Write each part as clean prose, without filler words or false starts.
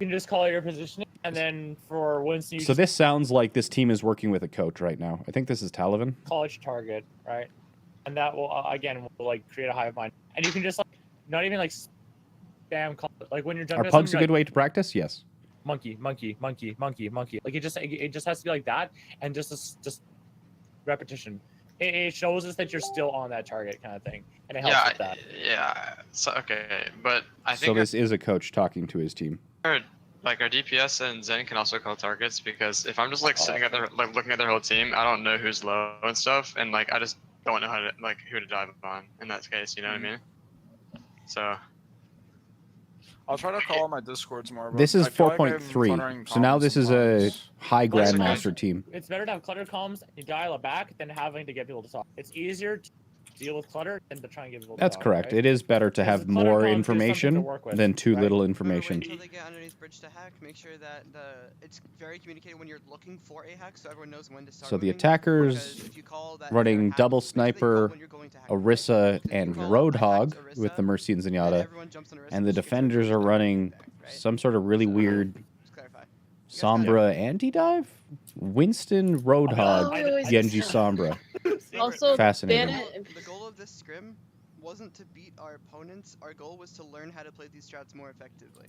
You can just call it your positioning, and then for Winston, you So just this sounds like this team is working with a coach right now. I think this is Talavin. call it your target, right? And that will again will like create a hive mind, and you can just like not even like spam call it. Like when you're jumping. Are pugs a good way to practice? Yes. Monkey. Like it just has to be like that, and just repetition. It shows us that you're still on that target kind of thing, and it helps with that. Yeah. So okay, but I So think this is a coach talking to his team. our DPS and Zen can also call targets, because if I'm just like sitting at their like looking at their whole team, I don't know who's low and stuff, and like I just don't know how to like who to dive on in that case. You know what I mean? So. I'll try to call on my Discords more. But This is I feel like I'm 4.3. cluttering So now comms this is a sometimes. high Grandmaster team. It's better to have clutter comms and dial it back than having to get people to talk. It's easier to deal with clutter than to try and get people to That's talk. correct. Right? It is better to Because have the clutter more comms is something to information work with, than too right? little Wait information. until they get underneath bridge to hack. Make sure that it's very communicated when you're looking for a hack, so everyone knows when to start. So the moving, attackers because if you call that running they're hacked, double make sure that you call sniper, when you're going to hack, Orisa, right? Because if you and call, Roadhog I hacked with the Orisa, Mercy and then Zenyatta, everyone jumps on Orisa, and the she gets her defenders are first running back, right? some sort of really weird Just clarify. Sombra anti-dive? Winston Roadhog, Genji Sombra. Also, Fascinating. The goal of this scrim wasn't to beat our opponents. Our goal was to learn how to play these strats more effectively.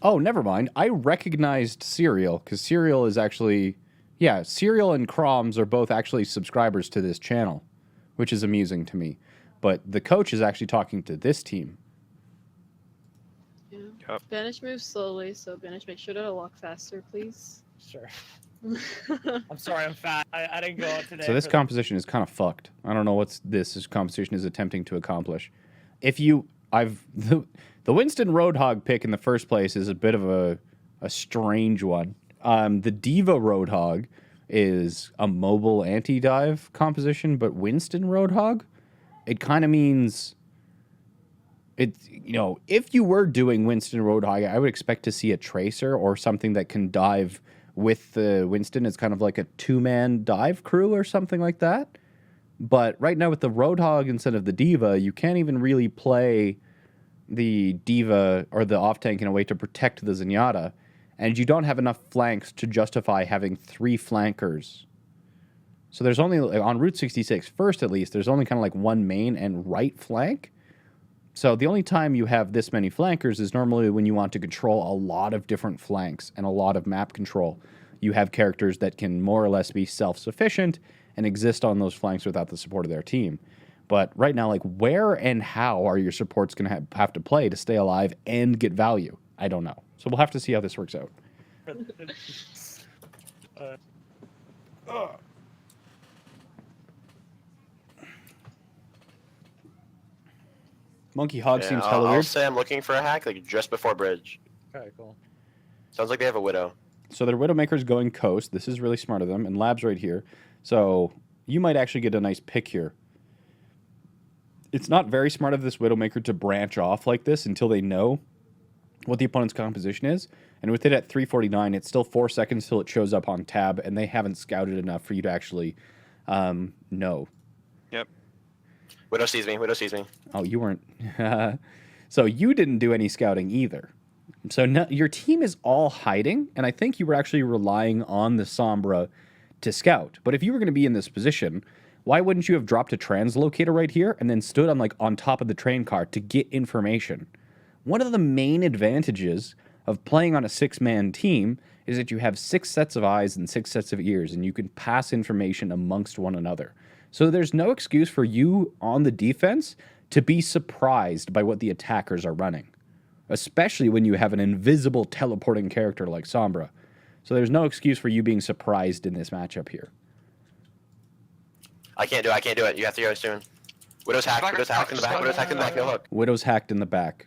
Oh, never mind. I recognized Serial, because Serial is actually... Yeah, Serial and Croms are both actually subscribers to this channel, which is amusing to me. But the coach is actually talking to this team. Yeah. Yep. Banish moves slowly, so Banish, make sure to walk faster, please. Sure. I'm sorry, I'm fat. I didn't go out today. So this composition is kind of fucked. I don't know what this composition is attempting to accomplish. If you... The Winston Roadhog pick in the first place is a bit of a strange one. The Diva Roadhog is a mobile anti-dive composition, but Winston Roadhog, it kind of means... if you were doing Winston Roadhog, I would expect to see a Tracer or something that can dive with the Winston. It's kind of like a two-man dive crew or something like that. But right now with the Roadhog instead of the Diva, you can't even really play the Diva or the off-tank in a way to protect the Zenyatta. And you don't have enough flanks to justify having 3 flankers. So there's only, like, on Route 66, first at least, there's only kind of like one main and right flank. So the only time you have this many flankers is normally when you want to control a lot of different flanks and a lot of map control. You have characters that can more or less be self-sufficient and exist on those flanks without the support of their team. But right now, like, where and how are your supports going to have to play to stay alive and get value? I don't know. So we'll have to see how this works out. Monkey Hog seems hella I'll weird. say I'm looking for a hack like just before bridge. Okay, cool. Sounds like they have a Widow. So their Widowmaker's going coast. This is really smart of them. And Lab's right here. So you might actually get a nice pick here. It's not very smart of this Widowmaker to branch off like this until they know what the opponent's composition is. And with it at 349, it's still 4 seconds till it shows up on tab, and they haven't scouted enough for you to actually know. Yep. Widow sees me. Widow sees me. Oh, you weren't. So you didn't do any scouting either. So no, your team is all hiding, and I think you were actually relying on the Sombra to scout. But if you were going to be in this position, why wouldn't you have dropped a translocator right here and then stood on top of the train car to get information? One of the main advantages of playing on a 6-man team is that you have 6 sets of eyes and 6 sets of ears, and you can pass information amongst one another. So there's no excuse for you on the defense to be surprised by what the attackers are running, especially when you have an invisible teleporting character like Sombra. So there's no excuse for you being surprised in this matchup here. I can't do it. You have to go soon. Widow's hacked. Widow's hacked in the back. Widow's hacked in the back. No hook. Widow's hacked in the back.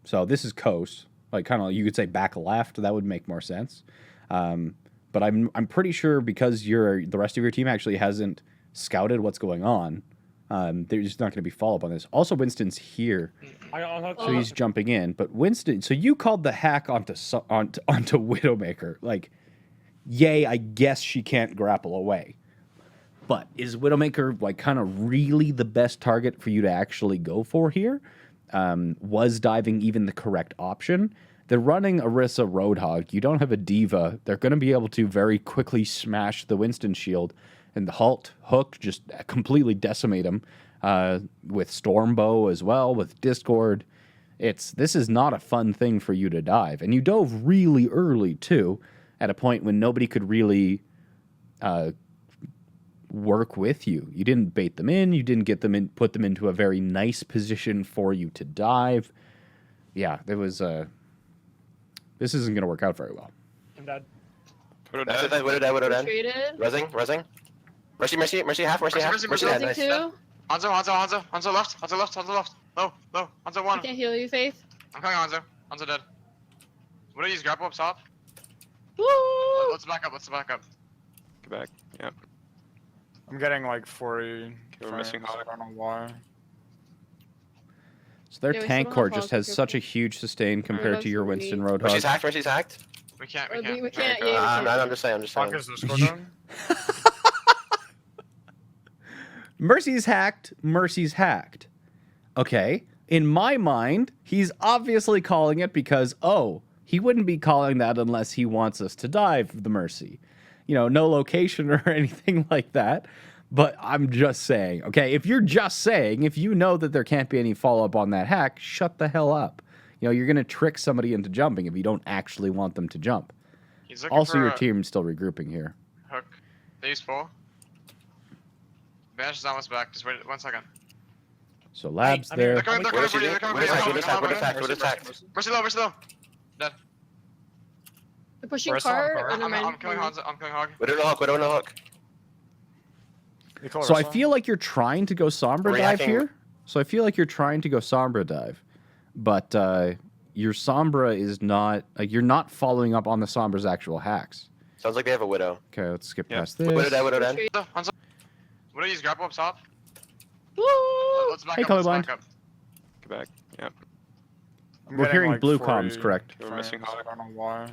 So this is coast. Like, kind of, you could say back left. That would make more sense. But I'm pretty sure because the rest of your team actually hasn't scouted what's going on, there's just not going to be follow-up on this. Also, Winston's here, so he's jumping in. But Winston, so you called the hack onto Widowmaker. Like, yay, I guess she can't grapple away. But is Widowmaker, like, kind of really the best target for you to actually go for here? Was diving even the correct option? they're running Orisa Roadhog. You don't have a Diva. They're going to be able to very quickly smash the Winston shield, and the Hook just completely decimate him with Stormbow as well, with Discord. This is not a fun thing for you to dive. And you dove really early, too, at a point when nobody could really work with you. You didn't bait them in. You didn't get them in, put them into a very nice position for you to dive. Yeah, it was... this isn't going to work out very well. I'm dead. Widow dead. Retreated. Resing. Mercy half. Mercy dead. Rising Nice. 2. Hanzo left. Low. Hanzo I 1. can't heal you, Faith. I'm coming, Hanzo dead. What do you use? Grapple up top? Woo! Let's back up. Get back. Yep. I'm getting like 40. We're missing frames, I don't know why. So their Yeah, we tank still don't core have just Hog, has be such a careful. huge sustain compared Roadhog's to your gonna Winston be- Roadhog. Mercy's hacked. We can't. We can't, Alright, yeah, go. we can't. I'm just saying. Fuck is this going on? Mercy's hacked. Okay. In my mind, he's obviously calling it because, he wouldn't be calling that unless he wants us to dive the Mercy. You know, no location or anything like that. But I'm just saying, okay, if you're just saying, if you know that there can't be any follow-up on that hack, shut the hell up. You know, you're going to trick somebody into jumping if you don't actually want them to jump. He's looking Also, for your a team's still regrouping here. Hook. They use 4. Vanish is almost back. Just wait 1 second. So Lab's I'm here. there. They're coming for you. They're coming for you. Widow's hacked. Mercy low. Dead. They're pushing Where's the cart. Hog? I'm killing Hanzo. I'm killing Hog. Widow no hook. So I feel like you're trying to go Sombra dive here. But your Sombra is not... you're not following up on the Sombra's actual hacks. Sounds like they have a Widow. Okay, let's skip Yeah. past this. Widow dead. Hanzo. What do you use? Grapple up top? Woo! Let's back Hey, up. Let's colorblind. back up. Get back. Yep. We're hearing blue comms, correct? We're missing I don't know why.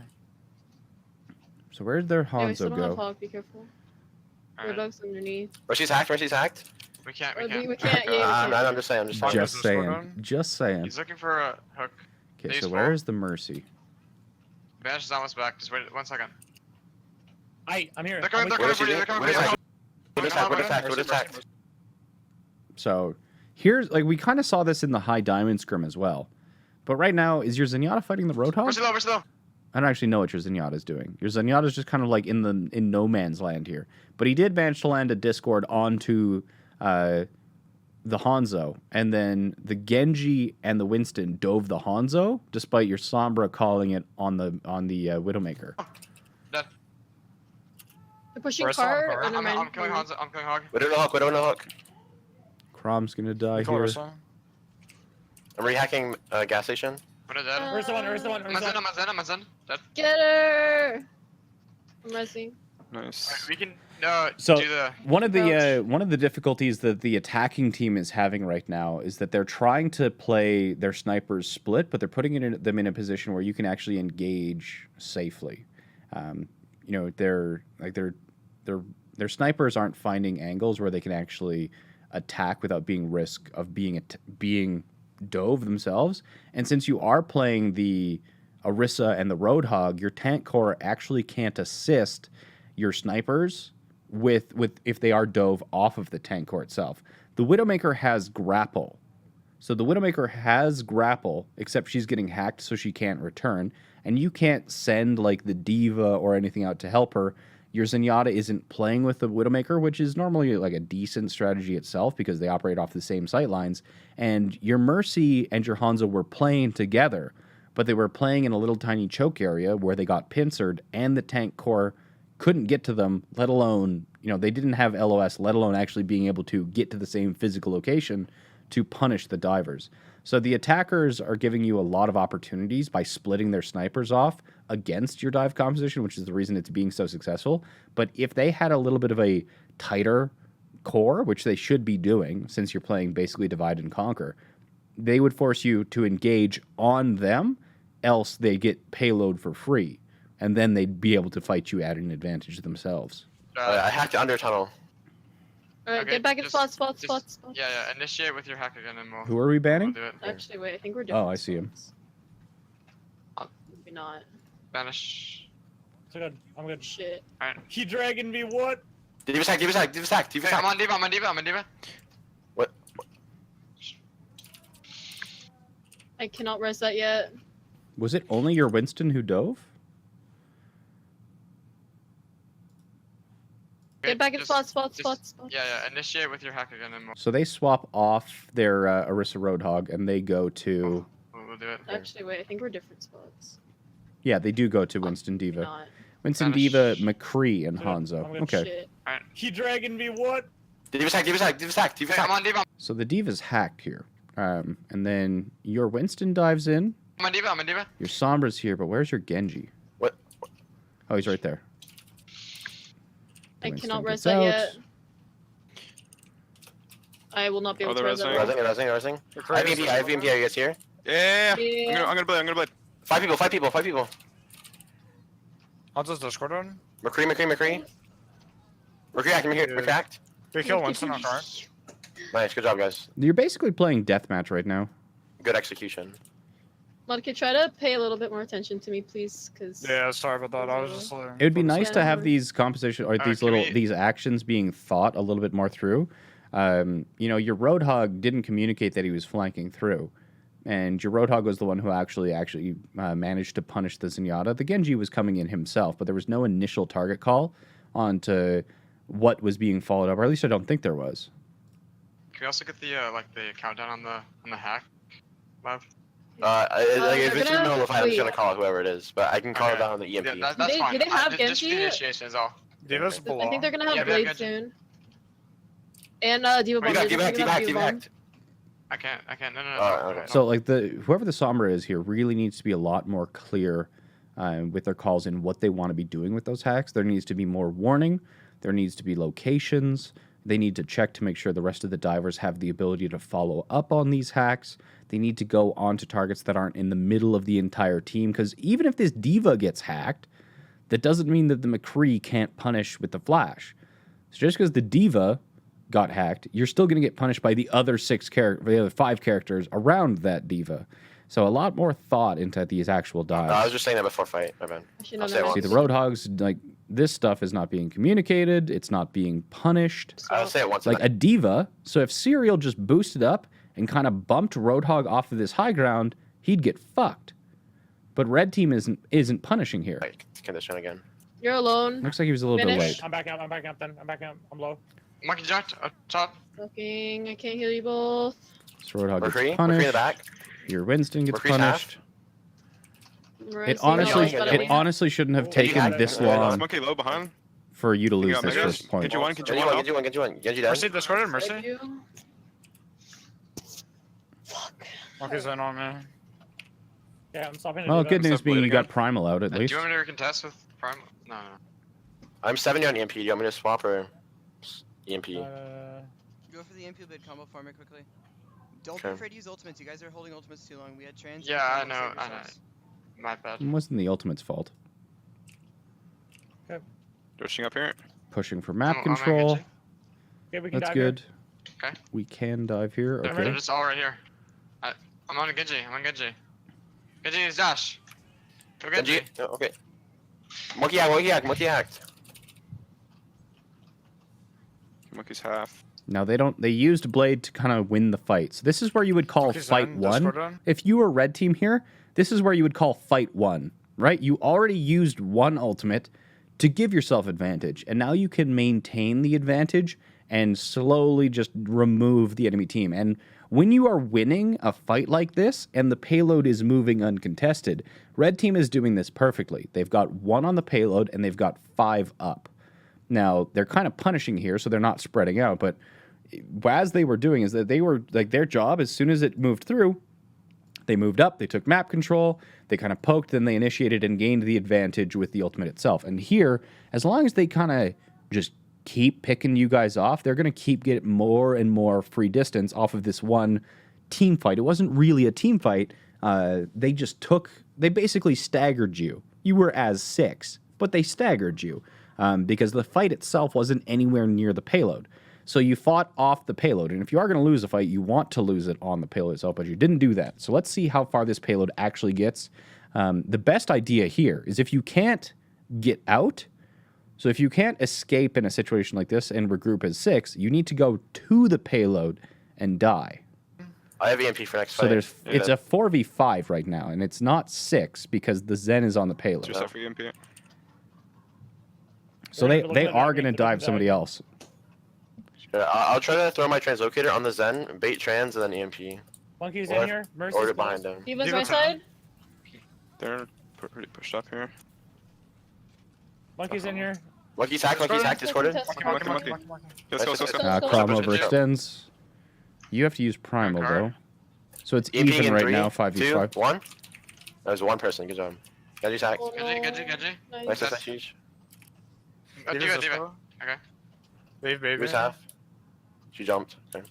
So where did their Yeah, we still Hanzo don't have go? Hog. Be careful. Alright. Roadhog's underneath. Mercy's hacked. We can't. We can't. Yeah, I'm just saying. Fuck is this going on? Just saying. He's looking for a hook. Okay, These so four. where is the Mercy? Vanish is almost back. Just wait 1 second. I'm here. They're coming. I'm They're with coming you. for you. They're coming for you. Widow's hacked. So here's, we kind of saw this in the high diamond scrim as well. But right now, is your Zenyatta fighting the Roadhog? Mercy low. I don't actually know what your Zenyatta's doing. Your Zenyatta's just kind of like in no man's land here. But he did manage to land a Discord onto the Hanzo, and then the Genji and the Winston dove the Hanzo, despite your Sombra calling it on the Widowmaker. They're pushing Where's the cart. Hog? I'm killing Hanzo. I'm killing Hog. Widow no hook. Crom's gonna die here. I'm rehacking gas station. What is that? Where's the one? I'm Zen. Dead. Get her! I'm resting. Nice. We can So do the. one of the difficulties that the attacking team is having right now is that they're trying to play their snipers split, but they're putting them in a position where you can actually engage safely. You know, their snipers aren't finding angles where they can actually attack without being risk of being dove themselves. And since you are playing the Orisa and the Roadhog, your tank core actually can't assist your snipers with if they are dove off of the tank core itself. The Widowmaker has grapple. So the Widowmaker has grapple, except she's getting hacked so she can't return. And you can't send like the Diva or anything out to help her. Your Zenyatta isn't playing with the Widowmaker, which is normally like a decent strategy itself because they operate off the same sight lines. And your Mercy and your Hanzo were playing together, but they were playing in a little tiny choke area where they got pincered and the tank core couldn't get to them, let alone, they didn't have LOS, let alone actually being able to get to the same physical location to punish the divers. So the attackers are giving you a lot of opportunities by splitting their snipers off against your dive composition, which is the reason it's being so successful. But if they had a little bit of a tighter core, which they should be doing since you're playing basically divide and conquer, they would force you to engage on them, else they get payload for free. And then they'd be able to fight you at an advantage themselves. I hacked the under tunnel. Alright, Okay, get back in just- spots. Yeah. Initiate with your hack again and we'll. Who are we banning? We'll do it. Actually, wait, I think we're doing Oh, I see him. Maybe not. Banish. So good. I'm good. Shit. He dragging me. What? D.Va's hacked, D.Va's hacked, D.Va's hacked, D.Va's I'm hacked. on D.Va, I'm on D.Va, I'm on D.Va. What? I cannot res that yet. Was it only your Winston who dove? Get back in Just- spot. just- Yeah, initiate with your hack again and So they swap off their Orisa Roadhog and they go to. we'll do it. Actually, wait. I think we're different spots. Yeah, they do go to Winston Maybe Diva. not. Winston Spanish. Diva, McCree, and Good. Hanzo. I'm gonna Okay. Shit. He dragging me. What? D.Va's hacked, D.Va's hacked, D.Va's hacked, D.Va's Okay, I'm hacked. on D.Va, So the Diva's hacked here. And then your Winston dives in. I'm on D.Va, I'm on D.Va. Your Sombra's here, but where's your Genji? What? Oh, he's right there. I Winston cannot res gets that out. yet. I will not be able to they're res that. resing. one. Resing. I have VMP, I have VMP, are you guys here? Yeah. Yeah. I'm gonna blade. 5 people. I'll just Discord on. McCree hacked, McCree hacked. They kill Winston on card. Nice, good job, guys. You're basically playing deathmatch right now. Good execution. Mudkid, try to pay a little bit more attention to me, please, because Yeah, sorry about that. I was just like. It would be nice to Yeah. have these composition or these can little we- these actions being thought a little bit more through. You know, your Roadhog didn't communicate that he was flanking through, and your Roadhog was the one who actually managed to punish the Zenyatta. The Genji was coming in himself, but there was no initial target call onto what was being followed up, or at least I don't think there was. Can we also get the the countdown on the hack live? If they're it's in the gonna- middle of the fight, I'm just wait. gonna call it whoever it is, but I can call it Okay. down on the EMP. Yeah, that's they- fine. do they have just Genji? the initiation is all. D.Va's below. I think they're gonna have Yeah, we have Blade Genji. soon. And Diva Bomb. D.Va they're hacked, gonna have D.Va hacked. I can't. No. Oh, okay. So like whoever the Sombra is here really needs to be a lot more clear with their calls in what they want to be doing with those hacks. There needs to be more warning. There needs to be locations. They need to check to make sure the rest of the divers have the ability to follow up on these hacks. They need to go onto targets that aren't in the middle of the entire team, because even if this Diva gets hacked, that doesn't mean that the McCree can't punish with the flash. So just because the Diva got hacked, you're still going to get punished by the other the other 5 characters around that Diva. So a lot more thought into these actual dives. I was just saying that before fight, my bad. Actually, I'll no, say no, once. See, the Roadhogs, like, this stuff is not being communicated. It's not being punished. I'll say it once. Like a Diva, so if Serial just boosted up and kind of bumped Roadhog off of this high ground, he'd get fucked. But Red Team isn't punishing here. Right, condition again. You're alone. Looks like he was a little bit Finish. late. I'm back up then. I'm low. Monkey jumped up top. Fucking, I can't heal you both. So Roadhog McCree gets in punished. the back. Your Winston gets McCree's punished. Right, It so you honestly, know, it it honestly shouldn't have Oh, taken yeah, this yeah, long Monkey low behind. for you to You lose got this Megas? first point. Get you one. Genji one. Genji down. Mercy discorded, Thank Mercy. you. Fuck. Monkey's in on me. Yeah, I'm stopping. Well, good news Stop being you bleeding got out. Primal out at Do least. you want me to contest with Prime? No. I'm 70 on EMP. Do you want me to swap or EMP? Go for the MP bid combo for me quickly. Don't Okay. be afraid to use ultimates. You guys are holding ultimates too long. We had trans. Yeah, I know. My bad. It wasn't the Ultimate's fault. Dosing up here. Pushing for map I'm at control. Genji. Okay, we can That's dive here. good. Okay. We can dive here. They're Okay. just all right here. I'm on Genji. Genji is dash. Go Genji. Genji. Oh, okay. Monkey hacked. Monkey's half. Now they used Blade to kind of win the fight. So this is where you would call Monkey's fight in, one. Discord on. If you were red team here, this is where you would call fight one, right? You already used one ultimate to give yourself advantage, and now you can maintain the advantage and slowly just remove the enemy team. And when you are winning a fight like this and the payload is moving uncontested, red team is doing this perfectly. They've got 1 on the payload and they've got 5 up. Now, they're kind of punishing here, so they're not spreading out, but as they were doing is that they were, like, their job, as soon as it moved through, they moved up, they took map control, they kind of poked, then they initiated and gained the advantage with the ultimate itself. And here, as long as they kind of just keep picking you guys off, they're going to keep getting more and more free distance off of this one team fight. It wasn't really a team fight. They basically staggered you. You were as 6, but they staggered you because the fight itself wasn't anywhere near the payload. So you fought off the payload, and if you are going to lose a fight, you want to lose it on the payload itself, but you didn't do that. So let's see how far this payload actually gets. The best idea here is if you can't get out, so if you can't escape in a situation like this and regroup as 6, you need to go to the payload and die. I have EMP for next So fight. there's it's a 4v5 right now, and it's not 6 because the Zen is on the 2 payload. stuff for EMP. So They're they looking at are that going to link, they're dive looking somebody at else. I'll try to throw my translocator on the Zen, bait trans, and then EMP. Monkey's Or- in here. Mercy's Or close. behind him. Diva's Diva right time. side. They're pretty pushed up here. Monkey's in here. Monkey's hacked, discorded. Monkey. Let's go, let's go. Crom Push it, overextends. You have to use Primal, Car. though. So it's EMP even in right 3, now, 2, 5v5. 1. That was one person, good job. Genji's hacked. Oh, Genji. Nice. Nice, that's huge. Diva. Wave, baby. Who's half? She jumped. Okay.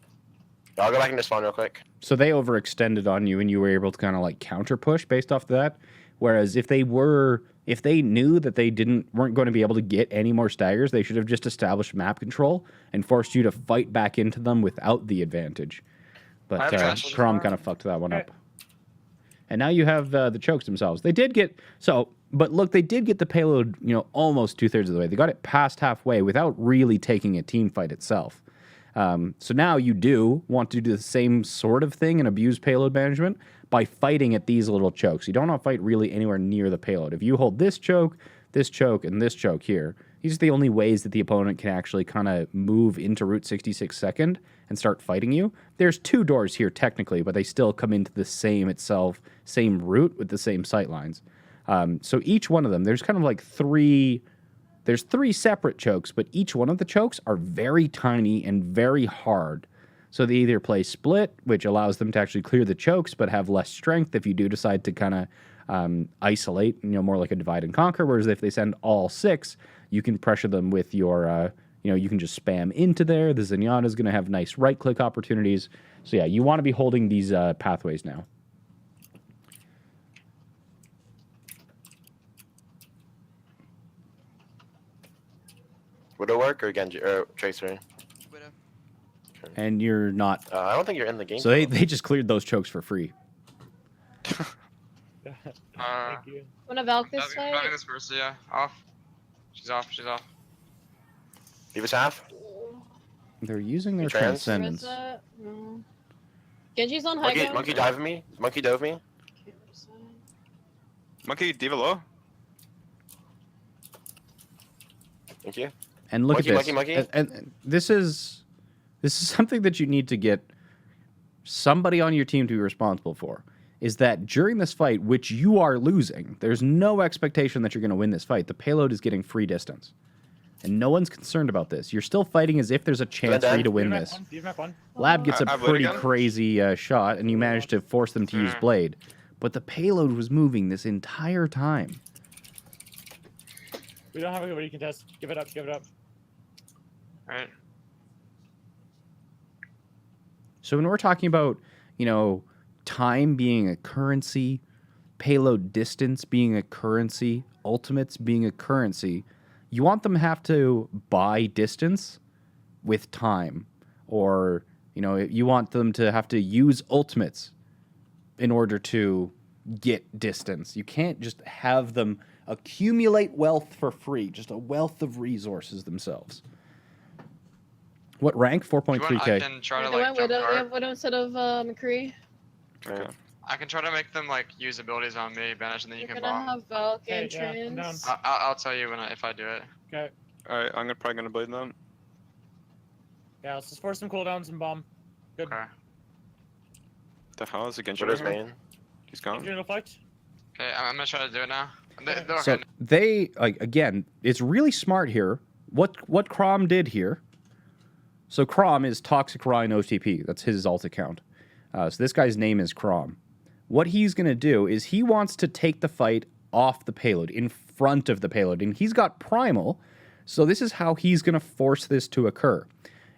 I'll go back into spawn real quick. So they overextended on you, and you were able to kind of like counter push based off of that. Whereas if they knew that they weren't going to be able to get any more staggers, they should have just established map control and forced you to fight back into them without the advantage. I have But trash Crom as kind well. of fucked that one Okay. up. And now you have the chokes themselves. They did get but look, they did get the payload, almost 2/3 of the way. They got it past halfway without really taking a team fight itself. So now you do want to do the same sort of thing and abuse payload management by fighting at these little chokes. You don't want to fight really anywhere near the payload. If you hold this choke, and this choke here, these are the only ways that the opponent can actually kind of move into Route 66 second and start fighting you. There's 2 doors here technically, but they still come into the same route with the same sight lines. So each one of them, there's kind of like 3 separate chokes, but each one of the chokes are very tiny and very hard. So they either play split, which allows them to actually clear the chokes, but have less strength if you do decide to kind of isolate, more like a divide and conquer. Whereas if they send all 6, you can pressure them with your, you can just spam into there. The Zenyatta is going to have nice right-click opportunities. So yeah, you want to be holding these pathways now. Widow work or Genji or Tracer? Widow. And you're not. I don't think you're in the game. So they just cleared those chokes for free. Thank you. Wanna Valk this Valkyrie fight? this Mercy, yeah. Off. She's off. Diva's half. They're using their Trans? transcendence. Reza? No. Genji's on high Monkey, ground. monkey dive me. Monkey dove me. Okay, right side. Monkey, Diva low. Thank you. And look Monkey, at this. monkey, monkey. And this is something that you need to get somebody on your team to be responsible for. Is that during this fight, which you are losing, there's no expectation that you're going to win this fight. The payload is getting free distance. And no one's concerned about this. You're still fighting as if there's a chance for you to win this. Lab gets a I blade pretty again? crazy shot, and you manage to force them to use Blade. But the payload was moving this entire time. We don't have anybody can test. Give it up. Alright. So when we're talking about, time being a currency, payload distance being a currency, ultimates being a currency, you want them to have to buy distance with time. Or, you want them to have to use ultimates in order to get distance. You can't just have them accumulate wealth for free, just a wealth of resources themselves. What rank? I 4.3k. can try to They like went jump Widow, guard. yeah, Widow instead of McCree. Okay. I can try to make them like use abilities on me, banish, and then you You're can gonna bomb. have Valk Okay, and yeah, I'm Trans. down. I'll tell you if I do it. Okay. Alright, I'm probably gonna blade them. Yeah, let's just force some cooldowns and bomb. Good. Okay. The hell is it Genji? Widow's right here? main. He's You're gone. gonna deflect? Okay, I'm gonna try to do it now. They're So okay. they again, it's really smart here. What Crom did here. So Crom is Toxic Rhine OTP. That's his alt account. So this guy's name is Crom. What he's gonna do is he wants to take the fight off the payload, in front of the payload, and he's got Primal. So this is how he's gonna force this to occur.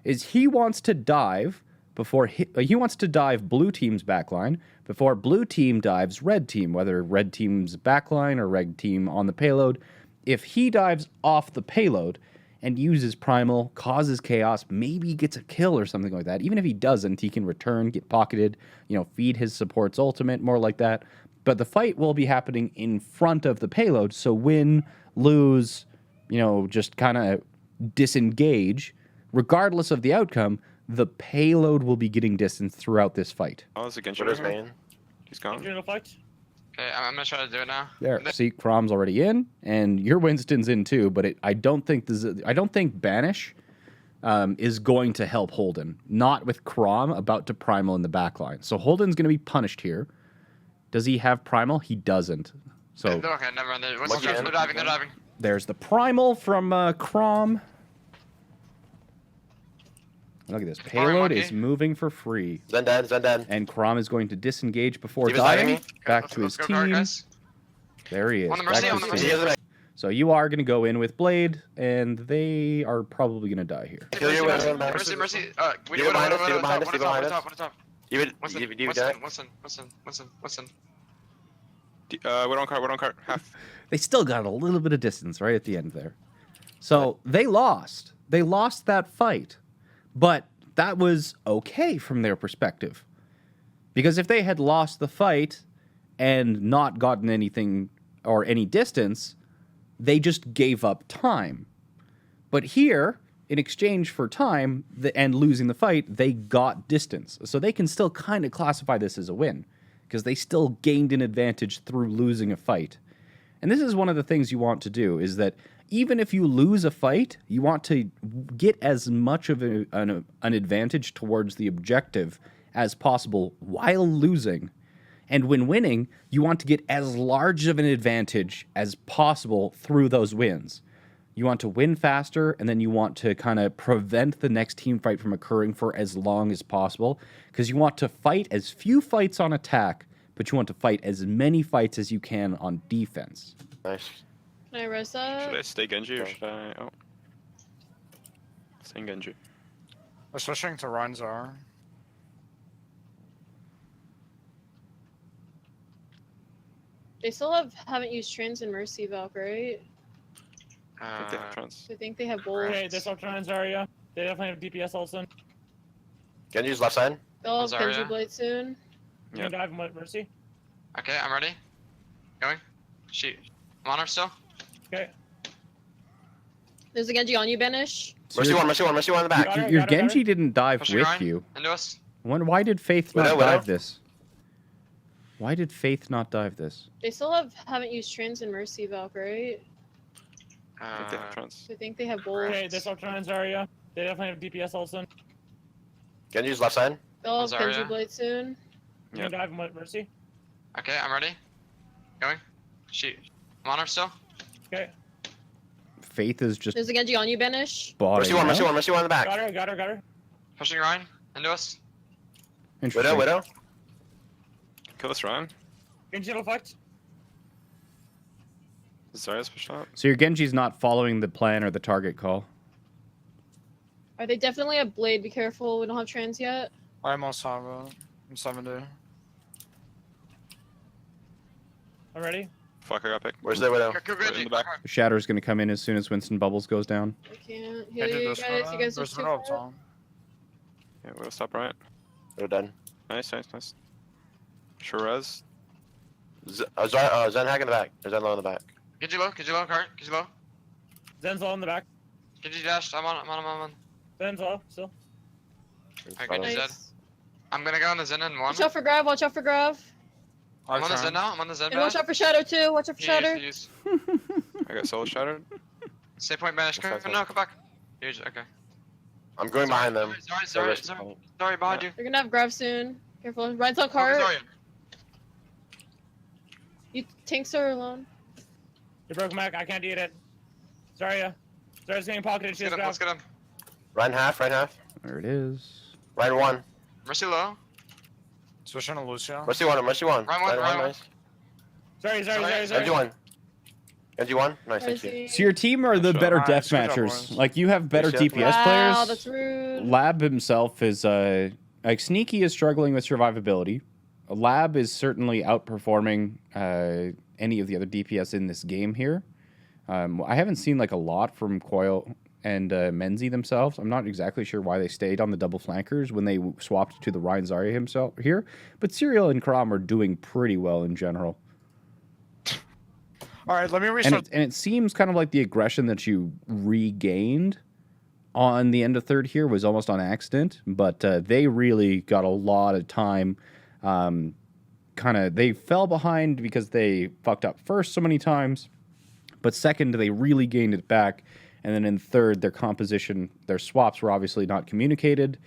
Is he wants to dive before he wants to dive blue team's backline before blue team dives red team, whether red team's backline or red team on the payload. If he dives off the payload and uses Primal, causes chaos, maybe gets a kill or something like that. Even if he doesn't, he can return, get pocketed, feed his support's ultimate, more like that. but the fight will be happening in front of the payload. So win, lose, just kind of disengage, regardless of the outcome, the payload will be getting distance throughout this fight. How is the Genji Widow's right here? main. He's gone. Angel reflect. Okay, I'm gonna try to do it now. There, see, Crom's already in, and your Winston's in too. But I don't think Banish is going to help Holden. Not with Crom about to primal in the back line. So Holden's going to be punished here. Does he have primal? He doesn't. So Okay, never mind. They're Lucky they're him. diving. They're diving. there's the primal from Crom. Look at this. Payload is Monkey. moving for free. Zen dead. And Crom is going to disengage before He was hiding dying. me. Back Okay, to his let's go, team. guys. There he is. On the Back Mercy, to on his the team. He has a So you are going to go in with Blade, and they are probably going to die here. Kill your Mercy, Widow. Mercy, Mercy. You go behind us, you go behind us, you go behind us. What top? You would die. Winston. Widow on cart. Half. They still got a little bit of distance right at the end there. So they lost. They lost that fight. But that was okay from their perspective. Because if they had lost the fight and not gotten anything or any distance, they just gave up time. But here, in exchange for time and losing the fight, they got distance. So they can still kind of classify this as a win because they still gained an advantage through losing a fight. And this is one of the things you want to do, is that even if you lose a fight, you want to get as much of an advantage towards the objective as possible while losing. And when winning, you want to get as large of an advantage as possible through those wins. You want to win faster, and then you want to kind of prevent the next team fight from occurring for as long as possible, because you want to fight as few fights on attack, but you want to fight as many fights as you can on defense. Nice. Can I res Should I that? stay Genji or should I? Oh. Staying Genji. They're switching to Reinzar. They still haven't used Trans and Mercy Valk, right? I think they have trans. I think they have both. Okay, this option Zarya. They definitely have DPS also. You Genji's left side. They'll have Zarya. Genji Blade soon. Yeah. can dive with Mercy. Okay, I'm ready. Going. Shoot. I'm on her still. Okay. There's a Genji on you, Banish. So Mercy your, one in the back. Got her, your got her, got her. Genji didn't dive Pushing with Ryan. you. Into us. Why did Faith not Widow. dive this? Why did Faith not dive this? They still haven't used Trans and Mercy Valk, right? I think they have trans. I think they have both. Okay, this option Zarya. They definitely have DPS also. You Genji's left side. They'll have Zarya. Genji Blade soon. Yeah. can dive with Mercy. Okay, I'm ready. Going. Shoot. I'm on her still. Okay. Faith is just There's a Genji on you, Banish. Mercy botting one out. in the back. Got her. Pushing Ryan. Into us. Interesting. Widow. Kill this Ryan. Genji reflect. Zarya's pushed out. So your Genji's not following the plan or the target call. They definitely have Blade. Be careful. We don't have Trans yet. I almost have it. I'm 70. I'm ready. Fuck, I got picked. Where's the Widow? Go, Right in the back. Shatter's going to come in as soon as Winston Bubbles goes down. I can't I heal did you this guys. one. You guys are There's too Widow up far. top. Yeah, we'll stop right. They're dead. Nice. Shiraz. Zen hack in the back. There's Zen low in the back. Genji low, cart. Genji low. Zen's low in the back. Genji dashed. I'm on. Zen's low still. Okay, Genji's dead. Nice. I'm gonna go on the Zen in one. Watch out for Grav. Watch out for Grav. I'm on the Trans. Zen now. I'm on the Zen. And watch out for Shadow too. Watch out for Shadow. Use. I got solo shattered. Stay point banish. Come back. Use. Okay. I'm going behind them. Sorry, behind you. They're gonna have Grav soon. Careful. Ryan's on cart. You tanks are alone. You broke Mac. I can't eat it. Zarya's getting pocketed. She has Let's grab. get him. Ryan half. There it is. Ryan one. Mercy low. Switching to Lucio. Mercy one. Ryan one. Nice. Sorry. Genji one. Genji one. Nice, thank you. Mercy. So your team are the Sure. better Alright, good job, deathmatchers. boys. Like you have better Good DPS job. Wow, players. that's rude. Lab himself is like Sneaky is struggling with survivability. Lab is certainly outperforming any of the other DPS in this game here. I haven't seen like a lot from Coil and Menzi themselves. I'm not exactly sure why they stayed on the double flankers when they swapped to the Ryan Zarya himself here, but Serial and Karam are doing pretty well in general. All right, let me And restart. it seems kind of like the aggression that you regained on the end of third here was almost on accident, but they really got a lot of time. They fell behind because they fucked up first so many times, but second, they really gained it back. And then in third, their composition, their swaps were obviously not communicated,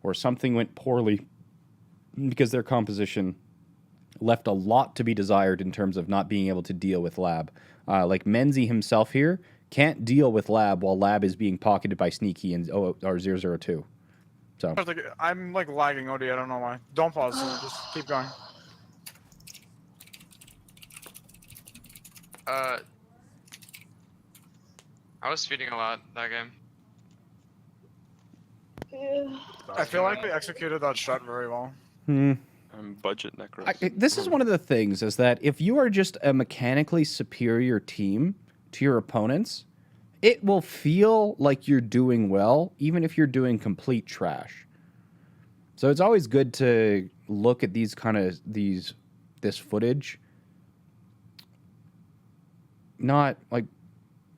or something went poorly because their composition left a lot to be desired in terms of not being able to deal with Lab. Like Menzi himself here can't deal with Lab while Lab is being pocketed by Sneaky and 002. So I'm like lagging, OD. I don't know why. Don't pause. Just keep going. I was feeding a lot that game. Yeah. I feel like we executed that strat very well. I'm budget necros. This is one of the things, is that if you are just a mechanically superior team to your opponents, it will feel like you're doing well, even if you're doing complete trash. So it's always good to look at this footage, not like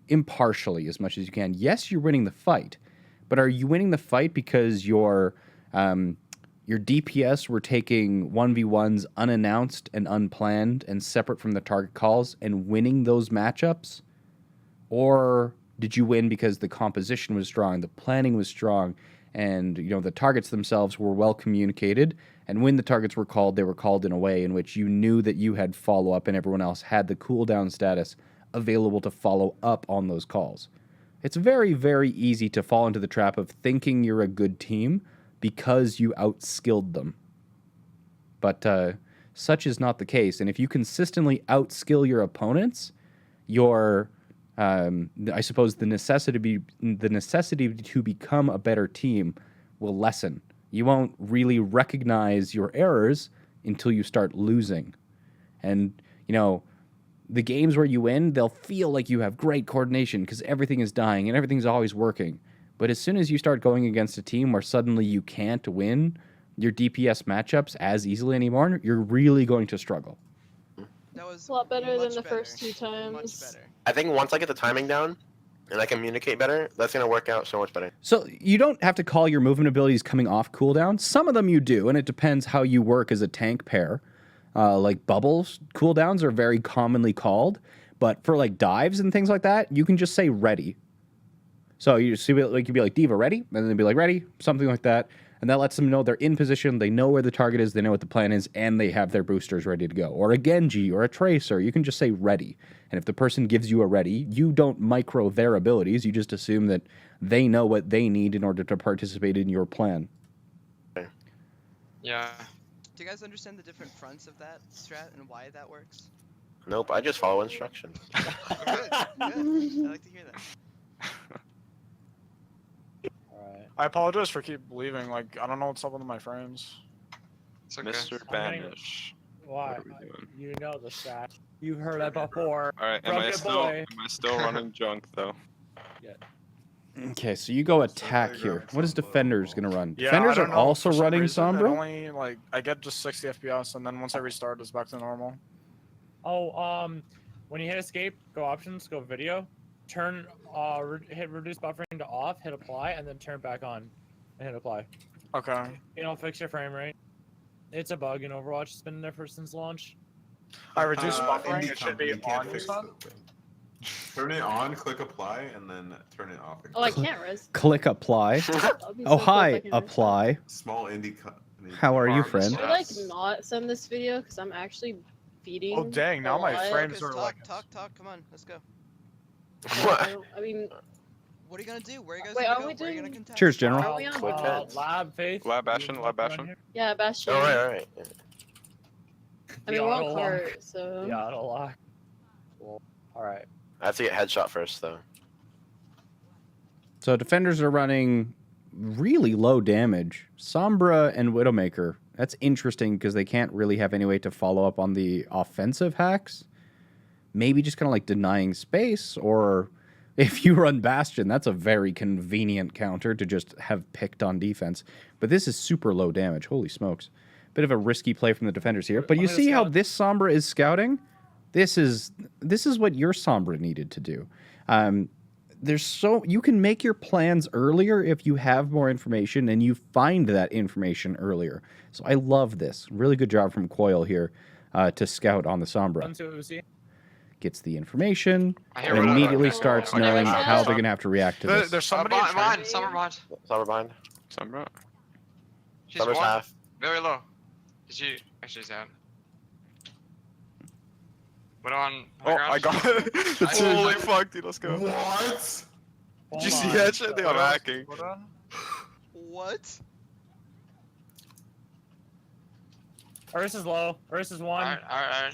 impartially as much as you can. Yes, you're winning the fight, but are you winning the fight because your DPS were taking 1v1s unannounced and unplanned and separate from the target calls and winning those matchups? Or did you win because the composition was strong, the planning was strong, and the targets themselves were well communicated, and when the targets were called, they were called in a way in which you knew that you had follow-up and everyone else had the cooldown status available to follow up on those calls? It's very, very easy to fall into the trap of thinking you're a good team because you outskilled them. But such is not the case. And if you consistently outskill your opponents, I suppose the necessity to become a better team will lessen. You won't really recognize your errors until you start losing. And, the games where you win, they'll feel like you have great coordination because everything is dying and everything's always working. But as soon as you start going against a team where suddenly you can't win your DPS matchups as easily anymore, you're really going to struggle. That was A lot better than much the better. first two Much times. better. I think once I get the timing down and I communicate better, that's gonna work out so much better. So you don't have to call your movement abilities coming off cooldown. Some of them you do, and it depends how you work as a tank pair. Like bubbles cooldowns are very commonly called, but for like dives and things like that, you can just say ready. So you see, like you'd be like Diva ready, and then they'd be like ready, something like that, and that lets them know they're in position, they know where the target is, they know what the plan is, and they have their boosters ready to go. Or a Genji or a Tracer, you can just say ready, and if the person gives you a ready, you don't micro their abilities, you just assume that they know what they need in order to participate in your plan. Yeah. Do you guys understand the different fronts of that strat and why that works? Nope, I just follow instructions. Good. Good. I like to hear that. Alright. I apologize for keep leaving. Like, I don't know what's up with my frames. It's okay. Mr. I'm Banish. Why? What are we doing? You know the strat. You've heard it before. All right, am I Broken boy. still running junk though? Okay, so you go attack here. What is Defenders going to run? Yeah, Defenders I don't are know, also for some running reason, it Sombra? Only I get just 60 FPS, and then once I restart, it's back to normal. Oh, when you hit escape, go options, go video, turn, hit reduce buffering to off, hit apply, and then turn back on, and hit apply. Okay. Fix your frame rate. It's a bug in Overwatch. It's been there since launch. I reduce buffering. Indie It should be company can't on. fix the thing. Turn it on, click apply, and then turn it off again. Oh, I can't res. Click apply. That'd be Oh, so cool if I hi, can res that. apply. Small indie company. How are you, Farm friend? is Should I, like Yes. not send this video because I'm actually feeding. Oh dang! Now a my lot. frames Focus, are like. talk. Come on, let's go. I mean, What are you gonna do? Where are you guys Wait, gonna are go? we Where are you doing- gonna contest? Cheers, General. Are we on? Quick heads. Lab Faith. Lab Bastion, You Lab around Bastion. here? yeah, Bastion. Alright. I mean, The we're auto on lock. cart, so. The auto lock. Cool. Alright. I have to get headshot first though. So Defenders are running really low damage. Sombra and Widowmaker. That's interesting because they can't really have any way to follow up on the offensive hacks. Maybe just kind of like denying space or If you run Bastion, that's a very convenient counter to just have picked on defense. But this is super low damage. Holy smokes. Bit of a risky play from the defenders here. But you see how this Sombra is scouting? This is what your Sombra needed to do. You can make your plans earlier if you have more information and you find that information earlier. So I love this. Really good job from Coil here to scout on the Sombra. Gets the information and immediately starts knowing how they're going to have to react to this. There's somebody behind. Summer behind. Summer behind. Summer. She's Summer's one. half. Very low. Is she actually she's down? What on? Oh, I got it. Holy fuck, dude. Let's go. What? Did you see that shit? They are hacking. What? Ursus is low. Ursus is one. Alright.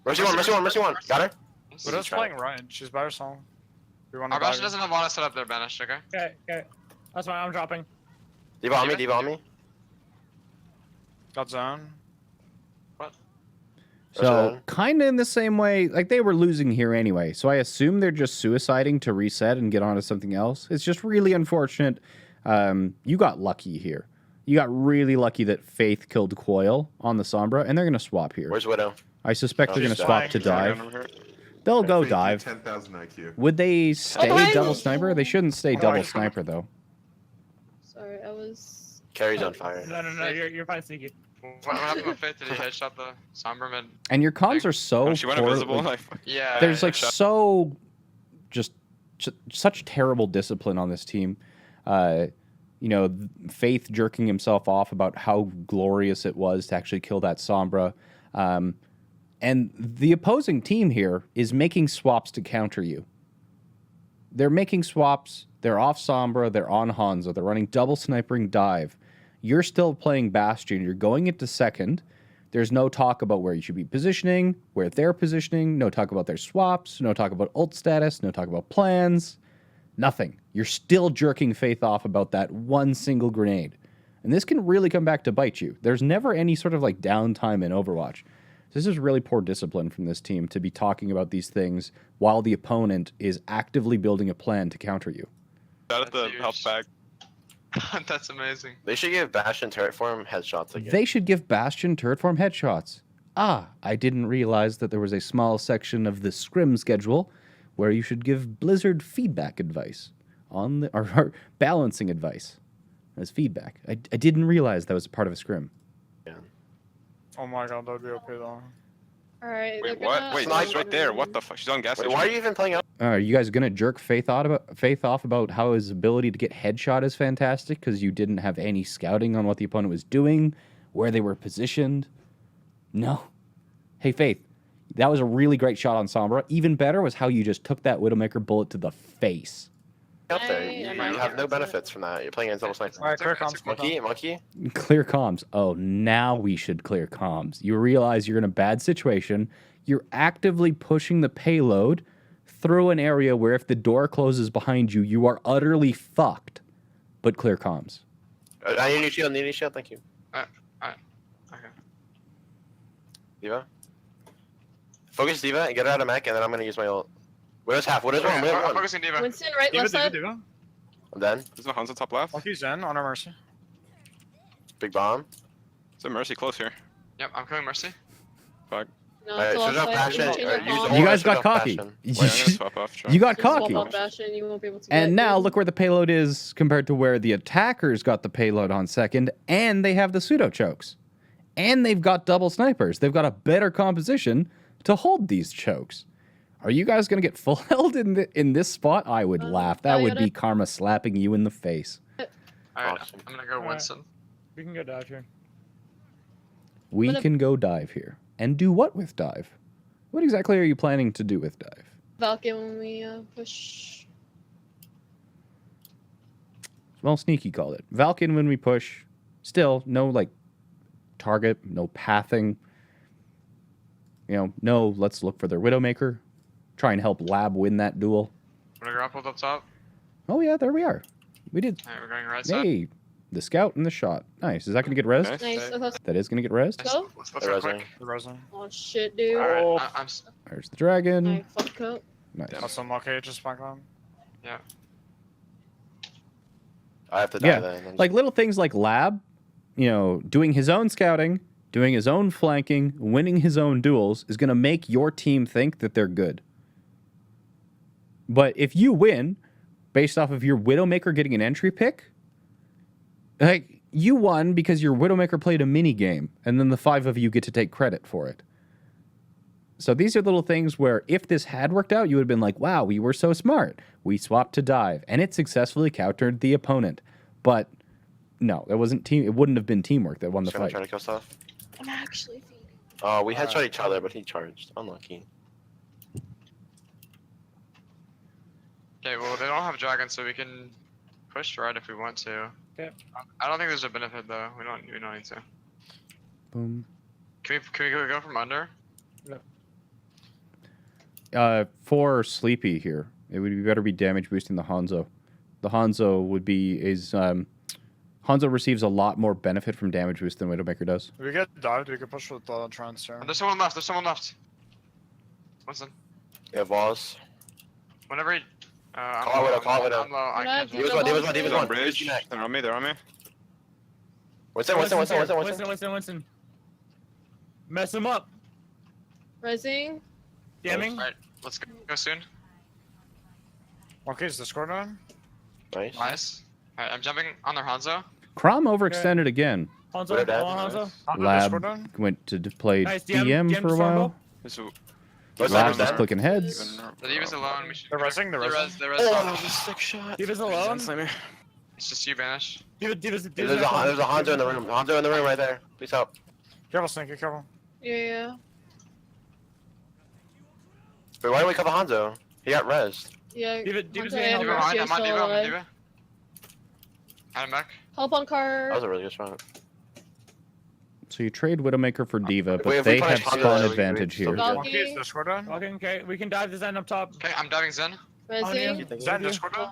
Mercy one. Got her? Widow's playing Ryan. She's by herself. Our Bastion doesn't have want to set up their banished, okay? Okay. That's fine. I'm dropping. D.Va on me. Got zone. So, kind of in the same way, like they were losing here anyway. So I assume they're just suiciding to reset and get on to something else. It's just really unfortunate. You got lucky here. You got really lucky that Faith killed Coil on the Sombra, and they're going to swap here. Where's Widow? I suspect they're going to swap to dive. Dive. They'll go dive. 10,000 IQ. Would they stay double sniper? They shouldn't stay double sniper, though. Sorry, I was. Carrie's on fire. No, you're fine, Sneaky. What happened with Faith? Did he headshot the Sombra mid? And your comms are so Oh, she went poor, invisible. like, Yeah. there's like such terrible discipline on this team. Faith jerking himself off about how glorious it was to actually kill that Sombra. And the opposing team here is making swaps to counter you. They're making swaps. They're off Sombra. They're on Hanzo. They're running double snipering dive. You're still playing Bastion. You're going into second. There's no talk about where you should be positioning, where they're positioning. No talk about their swaps. No talk about ult status. No talk about plans. Nothing. You're still jerking Faith off about that one single grenade. And this can really come back to bite you. There's never any sort of like downtime in Overwatch. This is really poor discipline from this team to be talking about these things while the opponent is actively building a plan to counter you. Shout out the help back. That's amazing. They should give Bastion turret form headshots again. They should give Bastion turret form headshots. I didn't realize that there was a small section of the Scrim schedule where you should give Blizzard feedback advice on the or balancing advice as feedback. I didn't realize that was a part of a Scrim. Yeah. Oh my god, that would be OP though. Alright. Wait, what? Wait, she's right there. What the fuck? She's on gas Wait, station. why are you even playing out? Are you guys gonna jerk Faith off about how his ability to get headshot is fantastic because you didn't have any scouting on what the opponent was doing, where they were positioned? No. Hey Faith, that was a really great shot on Sombra. Even better was how you just took that Widowmaker bullet to the face. Out there. You have no benefits from that. You're playing against double sniper. Alright, clear comms. Monkey. Clear comms. Oh, now we should clear comms. You realize you're in a bad situation. You're actively pushing the payload through an area where if the door closes behind you, you are utterly fucked. But clear comms. I need a shield, thank you. Okay. D.Va? Focus D.Va and get her out of mech, and then I'm gonna use my ult. Widow's half, Widow's one, I'm Widow's one. focusing D.Va. Winston, right, left side. D.Va. I'm done. There's no Hanzo top left. Monkey's Zen on our Mercy. Big bomb. There's a Mercy close here. Yep, I'm killing Mercy. Fuck. No, Alright, it's shoot up offside. Bastion. You can change your Use call. You guys shut got up, cocky. Bastion. Wait, I'm gonna swap off. Try. You got Just swap cocky. off Bastion, you won't be able to And get now through. look where the payload is compared to where the attackers got the payload on second, and they have the pseudo chokes. And they've got double snipers. They've got a better composition to hold these chokes. Are you guys going to get full held in this spot? I would laugh. That would be karma slapping you in the face. Alright, Awesome. I'm gonna go Winston. We can go dive here. We can go dive here. And do what with dive? What exactly are you planning to do with dive? Falcon when we push. Well, Sneaky called it. Valken when we push. Still, no, like, target, no pathing. You know, no, let's look for their Widowmaker. Try and help Lab win that duel. Wanna grapple up top? Oh, yeah, there we are. We did. Alright, we're going right side. Hey, the scout and the shot. Nice. Is that going to get res? Nice. Nice. Let's That is going to get res. go. Let's The go resin. quick. The resin. Oh shit, dude. Alright, I'm There's the dragon. I fuck up. Nice. Also, Monkey just back on. Yeah. I have to die Yeah, then. like little things like Lab, you know, doing his own scouting, doing his own flanking, winning his own duels is going to make your team think that they're good. But if you win based off of your Widowmaker getting an entry pick, like you won because your Widowmaker played a mini game, and then the 5 of you get to take credit for it. So these are little things where if this had worked out, you would have been like, wow, we were so smart. We swapped to dive, and it successfully countered the opponent. But no, it wasn't team. It wouldn't have been teamwork that won the Just gonna fight. try to kill stuff. I'm actually feeding. Oh, we headshot each other, but he charged. Unlucky. Okay, well they don't have dragons, so we can push right if we want to. Okay. I don't think there's a benefit though. We don't need to. Boom. Can we go from under? For Sleepy here, it would be better be damage boosting the Hanzo. The Hanzo would be Hanzo receives a lot more benefit from damage boost than Widowmaker does. If we get dived, we can push with the trance here. Oh, there's someone left. There's someone left. Winston. You have walls. Whenever he, I'm Call low, Widow, call I'm Widow. low, I can't. Give Divas one, Divas one, Divas They're on one. bridge. They're on me. They're on me. Winston. Winston. Mess him up. Rising. Damning. Alright, let's go soon. Okay, is Discord on? Nice. Nice. Alright, I'm jumping on their Hanzo. Crom overextended again. Hanzo, Widow dead. go on, Hanzo. Lab Discord on? went to play Nice, DM DM for a while. This is What's Lab's that? just clicking heads. The Diva's alone. We should. They're resing, they're resing. They're Oh, res. that was a sick shot. Diva's alone. It's just you, Banish. There's a Hanzo in the room. Hanzo in the room right there. Please help. Careful, Sneaky, careful. Yeah. Wait, why do we cover Hanzo? He got rezzed. Yeah. Diva's Hunter getting and Diva help. behind. Mercy are I'm on still Diva. I'm on alive. Diva. I'm back. Help on That car. was a really good shot. So you trade Widowmaker for Diva, Wait, but if we they punish have Hanzo spawn there, we advantage still here. be good. Okay, is Discord on? Okay, we can dive the Zen up top. Okay, I'm diving Zen. Rising. Zen, Discord on?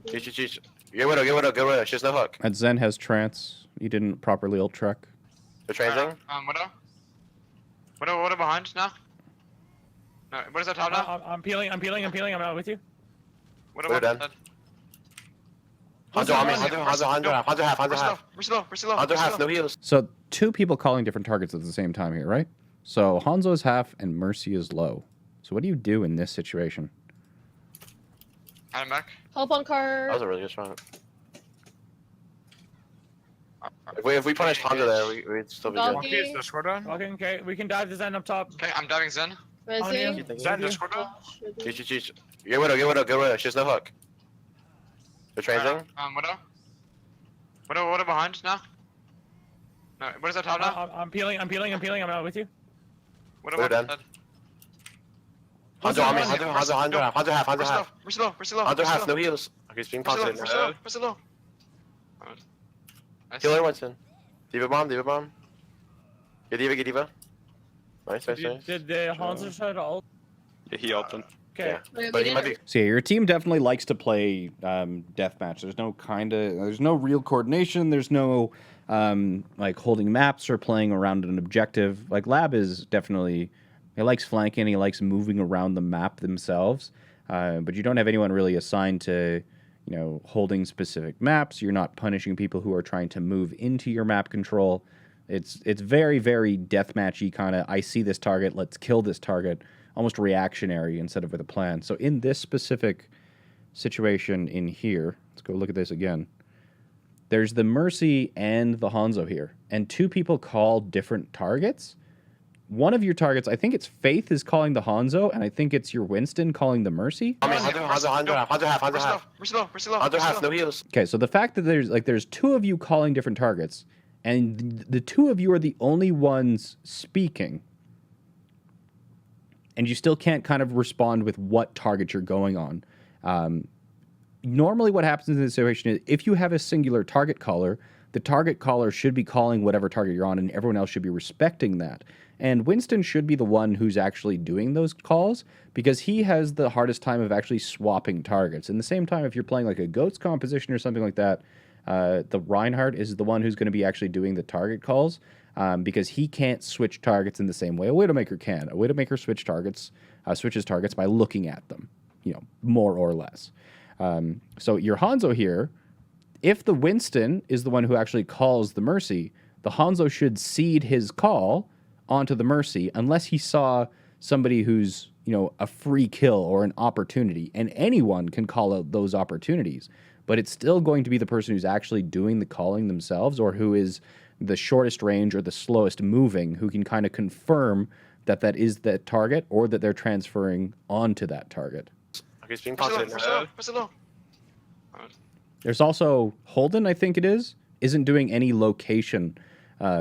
Cheat. Get Widow. She has no hook. And Zen has trance. He didn't properly ult track. The transing? Widow. Widow behind now. No, what is that top now? I'm peeling. I'm out with you. Widow dead. Hanzo on me. Hanzo half. We're slow. Hanzo half, no heals. So 2 people calling different targets at the same time here, right? So Hanzo is half and Mercy is low. So what do you do in this situation? I'm back. Help on car. That was a really good shot. If we punish Hanzo there, we'd still be good. Donkey. Okay, is Discord on? Okay, we can dive the Zen up top. Okay, I'm diving Zen. Rising. Zen, Discord on? Cheat. Get Widow. She has no hook. The transing? Widow behind now. No, what is that top now? I'm peeling. I'm out with you. Widow dead. Hanzo on me. Hanzo half. We're slow. Hanzo half, no heals. Okay, he's being taunted. We're slow. Healer Winston. Diva bomb. Get Diva. Nice. Did the Hanzo try to ult? Yeah, he ulted. Okay. Yeah. But he might be. So yeah, your team definitely likes to play deathmatch. There's no real coordination. There's no like holding maps or playing around an objective. Like Lab is definitely, he likes flanking. He likes moving around the map themselves. But you don't have anyone really assigned to, you know, holding specific maps. You're not punishing people who are trying to move into your map control. It's very, very deathmatchy kind of, I see this target, let's kill this target, almost reactionary instead of with a plan. So in this specific situation in here, let's go look at this again. There's the Mercy and the Hanzo here, and 2 people call different targets. One of your targets, I think it's Faith, is calling the Hanzo, and I think it's your Winston calling the Mercy. I mean, Hanzo half. We're slow. Hanzo half, no heals. Okay, so the fact that there's 2 of you calling different targets, and the 2 of you are the only ones speaking, and you still can't kind of respond with what target you're going on. Normally what happens in this situation is if you have a singular target caller, the target caller should be calling whatever target you're on, and everyone else should be respecting that. And Winston should be the one who's actually doing those calls because he has the hardest time of actually swapping targets. In the same time, if you're playing like a Goats composition or something like that, the Reinhardt is the one who's going to be actually doing the target calls because he can't switch targets in the same way a Widowmaker can. A Widowmaker switches targets by looking at them, you know, more or less. So your Hanzo here, if the Winston is the one who actually calls the Mercy, the Hanzo should cede his call onto the Mercy unless he saw somebody who's, a free kill or an opportunity. And anyone can call out those opportunities. But it's still going to be the person who's actually doing the calling themselves or who is the shortest range or the slowest moving who can kind of confirm that that is the target or that they're transferring onto that target. Okay, it's being Push it low, considered. push it low, push it low. There's also Holden, I think it is, isn't doing any location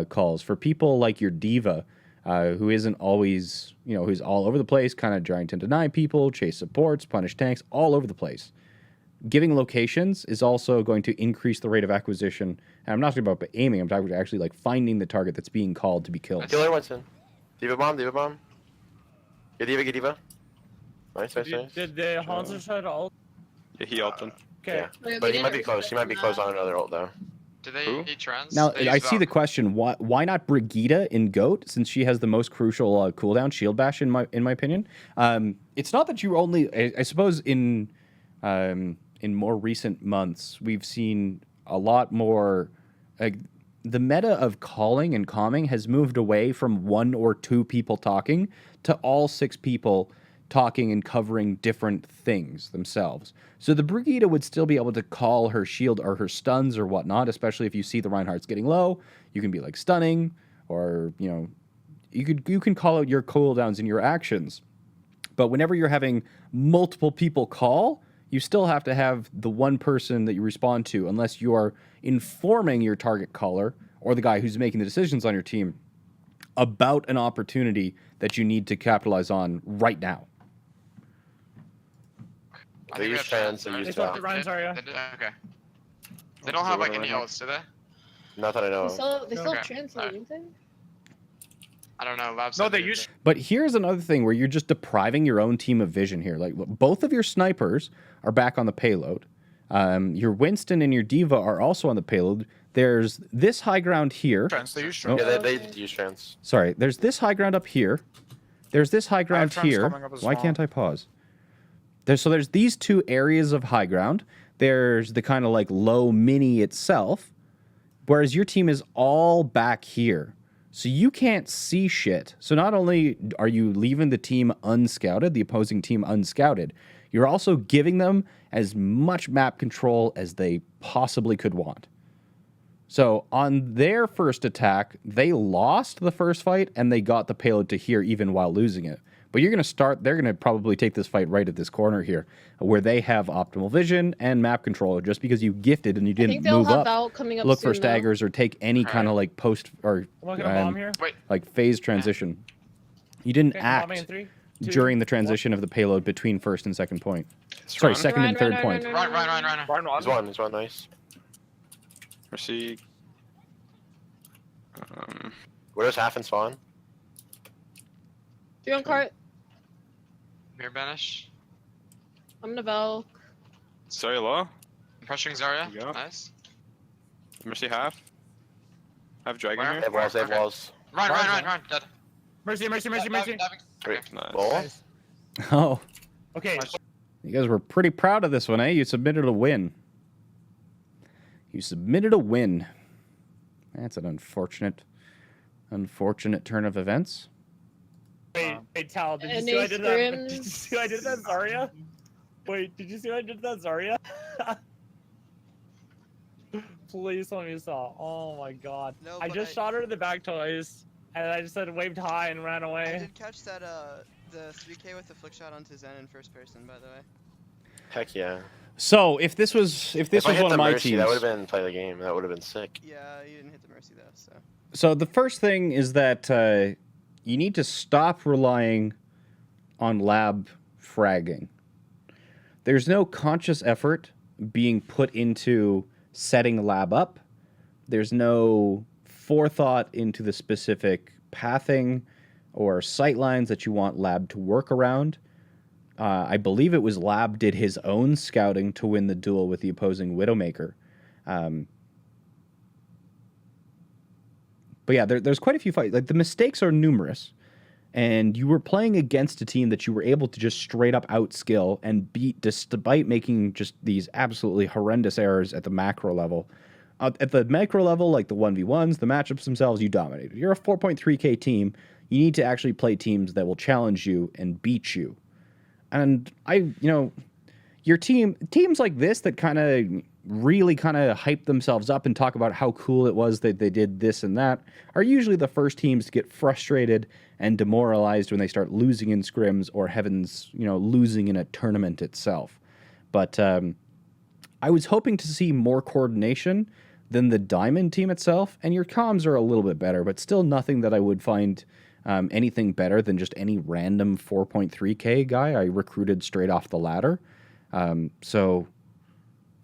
calls. For people like your Diva, who isn't always, who's all over the place, kind of trying to deny people, chase supports, punish tanks, all over the place. Giving locations is also going to increase the rate of acquisition. And I'm not talking about aiming, I'm talking about actually like finding the target that's being called to be killed. Killer Winston. Diva bomb, Diva bomb. Get Diva, get Diva. Nice, nice, nice. Did the Hanzo try to ult? Yeah, he ulted. Okay. Yeah. But he might be close. He might be close on another ult though. Did they Who? eat trans? Now, They I used see the Valk. question, why not Brigitte in GOAT, since she has the most crucial cooldown, Shield Bash, in my opinion? It's not that you only... I suppose in more recent months, we've seen a lot more... the meta of calling and calming has moved away from 1 or 2 people talking to all 6 people talking and covering different things themselves. So the Brigitte would still be able to call her shield or her stuns or whatnot, especially if you see the Reinhardt's getting low. You can be like stunning, or you can call out your cooldowns and your actions. But whenever you're having multiple people call, you still have to have the one person that you respond to, unless you are informing your target caller or the guy who's making the decisions on your team about an opportunity that you need to capitalize on right now. I They think we use have trans, they right? use They swapped Valk. the Ryan Zarya. They did? Okay. They don't have like any Right. ults, do they? Not that I know They of. still Okay. translating thing? I don't know. Labs. No, said they did. use. But here's another thing where you're just depriving your own team of vision here. Like, both of your snipers are back on the payload. Your Winston and your Diva are also on the payload. There's this high ground here. Trans, they use Oh. trans. Yeah, they use trans. Sorry, there's this high ground up here. There's this high ground trans here. coming up as Why well. can't I pause? There's these 2 areas of high ground. There's the kind of like low mini itself, whereas your team is all back here. So you can't see shit. So not only are you leaving the team unscouted, the opposing team unscouted, you're also giving them as much map control as they possibly could want. So on their first attack, they lost the first fight and they got the payload to here even while losing it. But they're going to probably take this fight right at this corner here, where they have optimal vision and map control. Just because you gifted and you I think didn't they'll move have up, Val coming up look soon, for staggers or take any kind of like post or I'm looking at bomb here. Wait. like phase transition. You didn't Okay, bombing in act 3, 2, during the transition of the payload between first and second point. It's Sorry, Ryan. second and third point. Ryan. Ryan one. He's one, nice. Mercy. Widow's half and spawn. Do you want cart? Mirror banish. I'm gonna Val. Sorry, low. I'm pressuring Zarya. There you go. Nice. Mercy half. I have dragon Where? They here. have walls, they have Okay. walls. Ryan. Dead. Mercy. Diving. Great. Okay. Ball? Nice. Oh, Okay. you guys were pretty proud of this one, eh? You submitted a win. That's an unfortunate turn of events. Wait, Tal, did you see NA what I did that? scrims. Did you see what I did that Zarya? Wait, did you see what I did that Zarya? Please let me saw. Oh my god. No, I but just shot her in the back twice, and I just said waved high and ran I away. did catch that the 3K with the flick shot onto Zen in first person, by the way. Heck yeah. So if this was I one hit of the my Mercy, teams, that would have been play the game. That would have been sick. Yeah, you didn't hit the Mercy though, so. so the first thing is that you need to stop relying on lab fragging. There's no conscious effort being put into setting lab up. There's no forethought into the specific pathing or sight lines that you want lab to work around. I believe it was Lab did his own scouting to win the duel with the opposing Widowmaker. But yeah, there's quite a few fights. Like, the mistakes are numerous. and you were playing against a team that you were able to just straight up outskill and beat despite making just these absolutely horrendous errors at the macro level. At the micro level, like the 1v1s, the matchups themselves, you dominated. You're a 4.3k team. You need to actually play teams that will challenge you and beat you. And your teams like this that kind of really kind of hype themselves up and talk about how cool it was that they did this and that are usually the first teams to get frustrated and demoralized when they start losing in scrims or heavens, losing in a tournament itself. But I was hoping to see more coordination than the Diamond team itself, and your comms are a little bit better, but still nothing that I would find anything better than just any random 4.3k guy I recruited straight off the ladder. So,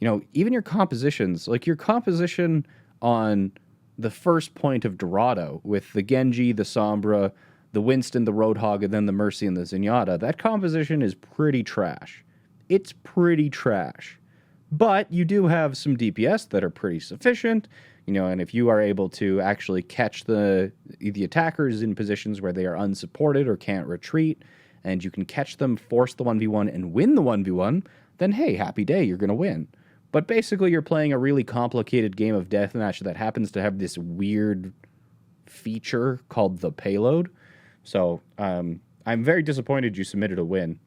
even your compositions, like your composition on the first point of Dorado with the Genji, the Sombra, the Winston, the Roadhog, and then the Mercy and the Zenyatta, that composition is pretty trash. It's pretty trash. But you do have some DPS that are pretty sufficient, and if you are able to actually catch the attackers in positions where they are unsupported or can't retreat, and you can catch them, force the 1v1, and win the 1v1, then hey, happy day, you're going to win. But basically, you're playing a really complicated game of deathmatch that happens to have this weird feature called the payload. So I'm very disappointed you submitted a win,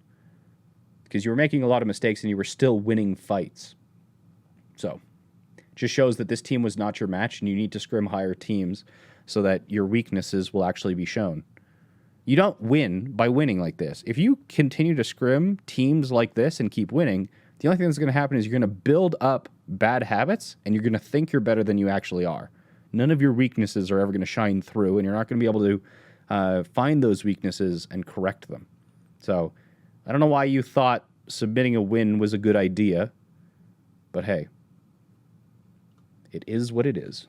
because you were making a lot of mistakes and you were still winning fights. So just shows that this team was not your match, and you need to scrim higher teams so that your weaknesses will actually be shown. You don't win by winning like this. If you continue to scrim teams like this and keep winning, the only thing that's going to happen is you're going to build up bad habits, and you're going to think you're better than you actually are. None of your weaknesses are ever going to shine through, and you're not going to be able to find those weaknesses and correct them. So I don't know why you thought submitting a win was a good idea, but hey, it is what it is.